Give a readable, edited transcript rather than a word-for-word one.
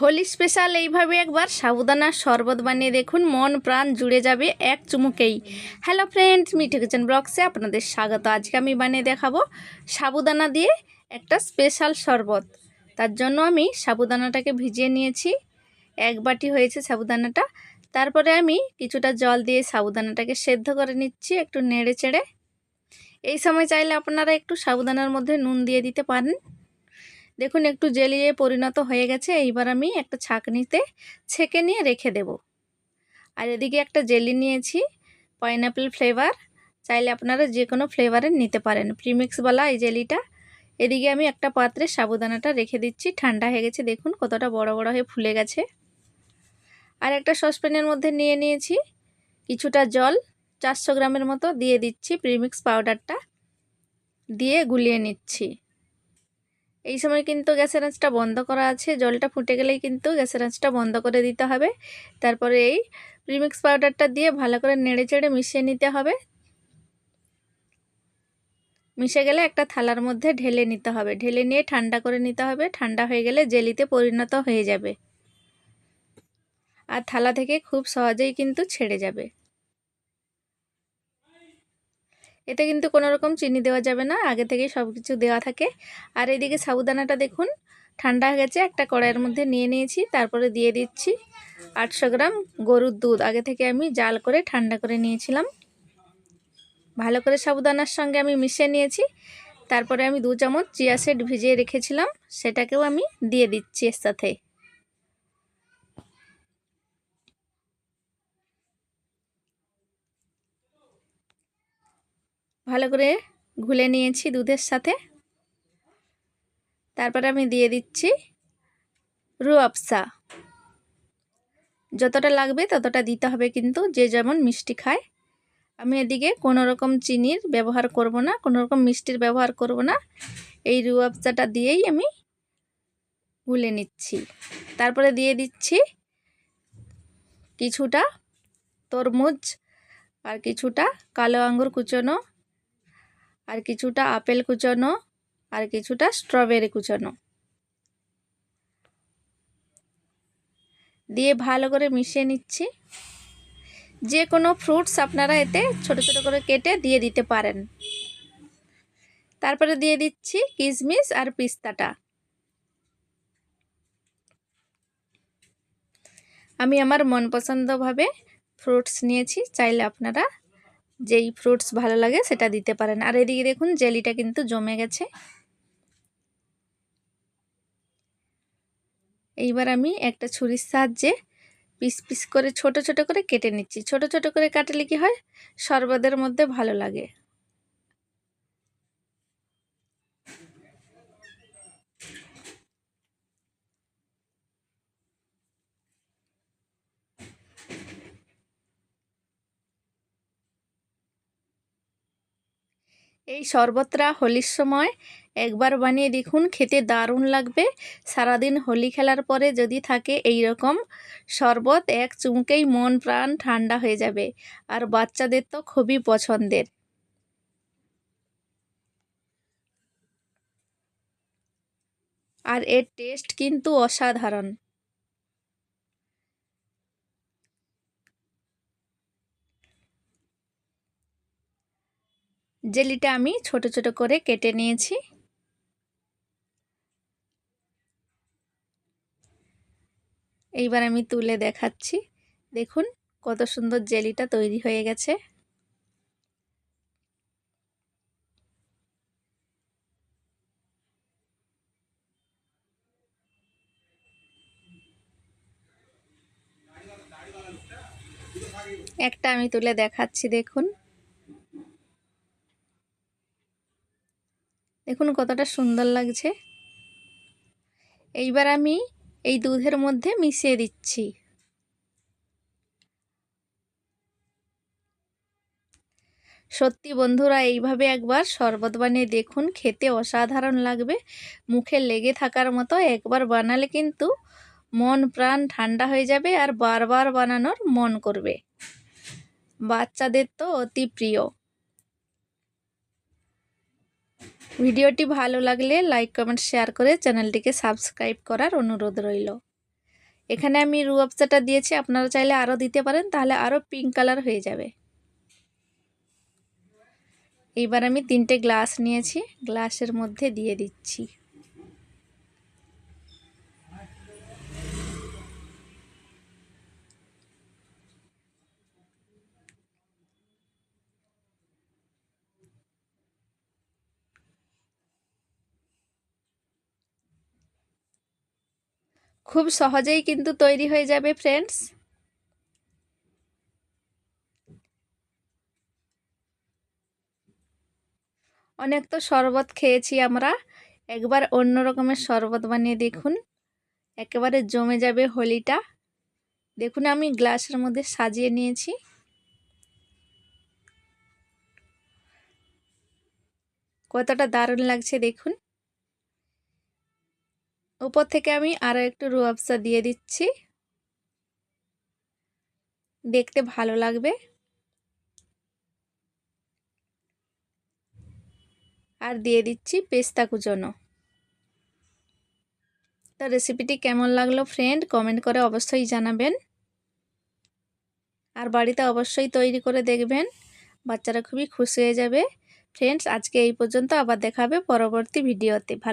Holi special এইভাবে একবার সাবুদানার শরবত বানিয়ে দেখুন, মন প্রাণ জুড়ে যাবে এক চুমুকেই। হ্যালো ফ্রেন্ডস, মিঠু কিচেন ব্লগসে আপনাদের স্বাগত। আজকে আমি বানিয়ে দেখাবো সাবুদানা দিয়ে একটা স্পেশাল শরবত। তার জন্য আমি সাবুদানাটাকে ভিজিয়ে নিয়েছি, 1 বাটি হয়েছে সাবুদানাটা। তারপরে আমি কিছুটা জল দিয়ে সাবুদানাটাকে সেদ্ধ করে নিচ্ছি, একটু নেড়ে চেড়ে। এই সময় চাইলে আপনারা একটু সাবুদানার মধ্যে নুন দিয়ে দিতে পারেন। দেখুন একটু জেলিয়ে পরিণত হয়ে গেছে। এইবার আমি একটা ছাঁকনিতে ছেঁকে নিয়ে রেখে দেব। আর এদিকে একটা জেলি নিয়েছি, পাইনাপেল ফ্লেভার। চাইলে আপনারা যে কোনো ফ্লেভারের নিতে পারেন, প্রিমিক্সওয়ালা এই জেলিটা। এদিকে আমি একটা পাত্রে সাবুদানাটা রেখে দিচ্ছি, ঠান্ডা হয়ে গেছে। দেখুন কতটা বড় বড় হয়ে ফুলে গেছে। আর একটা সসপ্যানের মধ্যে নিয়ে নিয়েছি কিছুটা জল, 400 গ্রামের মতো দিয়ে দিচ্ছি। প্রিমিক্স পাউডারটা দিয়ে গুলিয়ে নিচ্ছি। এই সময় কিন্তু গ্যাসের আঁচটা বন্ধ করা আছে। জলটা ফুটে গেলেই কিন্তু গ্যাসের আঁচটা বন্ধ করে দিতে হবে। তারপরে এই প্রিমিক্স পাউডারটা দিয়ে ভালো করে নেড়ে চেড়ে মিশিয়ে নিতে হবে। মিশে গেলে একটা থালার মধ্যে ঢেলে নিতে হবে, ঢেলে নিয়ে ঠান্ডা করে নিতে হবে। ঠান্ডা হয়ে গেলে জেলিতে পরিণত হয়ে যাবে আর থালা থেকে খুব সহজেই কিন্তু ছেড়ে যাবে। এতে কিন্তু কোনো রকম চিনি দেওয়া যাবে না, আগে থেকেই সব কিছু দেওয়া থাকে। আর এদিকে সাবুদানাটা দেখুন ঠান্ডা হয়ে গেছে, একটা কড়াইয়ের মধ্যে নিয়ে নিয়েছি। তারপরে দিয়ে দিচ্ছি 800 গ্রাম গরুর দুধ, আগে থেকে আমি জাল করে ঠান্ডা করে নিয়েছিলাম। ভালো করে সাবুদানার সঙ্গে আমি মিশিয়ে নিয়েছি। তারপরে আমি 2 চামচ চিয়া সিড ভিজিয়ে রেখেছিলাম, সেটাকেও আমি দিয়ে দিচ্ছি এর সাথে। ভালো করে ঘুলে নিয়েছি দুধের সাথে। তারপরে আমি দিয়ে দিচ্ছি রুয়াবসা। যতটা লাগবে ততটা দিতে হবে, কিন্তু যে যেমন মিষ্টি খায়। আমি এদিকে কোনো রকম চিনির ব্যবহার করব না, কোনো রকম মিষ্টির ব্যবহার করব না। এই রুয়াবসাটা দিয়েই আমি গুলে নিচ্ছি। তারপরে দিয়ে দিচ্ছি কিছুটা তরমুজ, আর কিছুটা কালো আঙ্গুর কুচোনো, আর কিছুটা আপেল কুচোনো, আর কিছুটা স্ট্রবেরি কুচোনো দিয়ে ভালো করে মিশিয়ে নিচ্ছি। যে কোনো ফ্রুটস আপনারা এতে ছোট ছোট করে কেটে দিয়ে দিতে পারেন। তারপরে দিয়ে দিচ্ছি কিশমিশ আর পিস্তাটা। আমি আমার মনপছন্দভাবে ফ্রুটস নিয়েছি, চাইলে আপনারা যেই ফ্রুটস ভালো লাগে সেটা দিতে পারেন। আর এদিকে দেখুন জেলিটা কিন্তু জমে গেছে। এইবার আমি একটা ছুরির সাহায্যে পিস পিস করে ছোট ছোট করে কেটে নিচ্ছি। ছোট ছোট করে কাটলে কি হয়, শরবতের মধ্যে ভালো লাগে। এই শরবতটা হোলির সময় একবার বানিয়ে দেখুন, খেতে দারুণ লাগবে। সারাদিন হোলি খেলার পরে যদি থাকে এই রকম শরবত, এক চুমুকেই মন প্রাণ ঠান্ডা হয়ে যাবে। আর বাচ্চাদের তো খুবই পছন্দের। আর এর টেস্ট কিন্তু অসাধারণ। জেলিটা আমি ছোট ছোট করে কেটে নিয়েছি। এইবার আমি তুলে দেখাচ্ছি। দেখুন কত সুন্দর জেলিটা তৈরি হয়ে গেছে। একটা আমি তুলে দেখাচ্ছি, দেখুন দেখুন কতটা সুন্দর লাগছে। এইবার আমি এই দুধের মধ্যে মিশিয়ে দিচ্ছি। সত্যি বন্ধুরা, এইভাবে একবার শরবত বানিয়ে দেখুন, খেতে অসাধারণ লাগবে। মুখে লেগে থাকার মতো। একবার বানালে কিন্তু মন প্রাণ ঠান্ডা হয়ে যাবে আর বারবার বানানোর মন করবে। বাচ্চাদের তো অতি প্রিয়। ভিডিওটি ভালো লাগলে লাইক কমেন্ট শেয়ার করে চ্যানেলটিকে সাবস্ক্রাইব করার অনুরোধ রইল। এখানে আমি রুয়াবজাটা দিয়েছি, আপনারা চাইলে আরও দিতে পারেন, তাহলে আরও পিঙ্ক কালার হয়ে যাবে। এইবার আমি 3টে গ্লাস নিয়েছি, গ্লাসের মধ্যে দিয়ে দিচ্ছি। খুব সহজেই কিন্তু তৈরি হয়ে যাবে ফ্রেন্ডস। অনেক তো শরবত খেয়েছি আমরা, একবার অন্য রকমের শরবত বানিয়ে দেখুন, একেবারে জমে যাবে হোলিটা। দেখুন আমি গ্লাসের মধ্যে সাজিয়ে নিয়েছি। কতটা দারুণ লাগছে দেখুন। উপর থেকে আমি আরও একটু রুয়াবজা দিয়ে দিচ্ছি, দেখতে ভালো লাগবে। আর দিয়ে দিচ্ছি পেস্তা কুচনো। তো রেসিপিটি কেমন লাগলো ফ্রেন্ড, কমেন্ট করে অবশ্যই জানাবেন। আর বাড়িতে অবশ্যই তৈরি করে দেখবেন, বাচ্চারা খুবই খুশি হয়ে যাবে। ফ্রেন্ডস আজকে এই পর্যন্ত, আবার দেখা হবে পরবর্তী ভিডিওতে। ভালো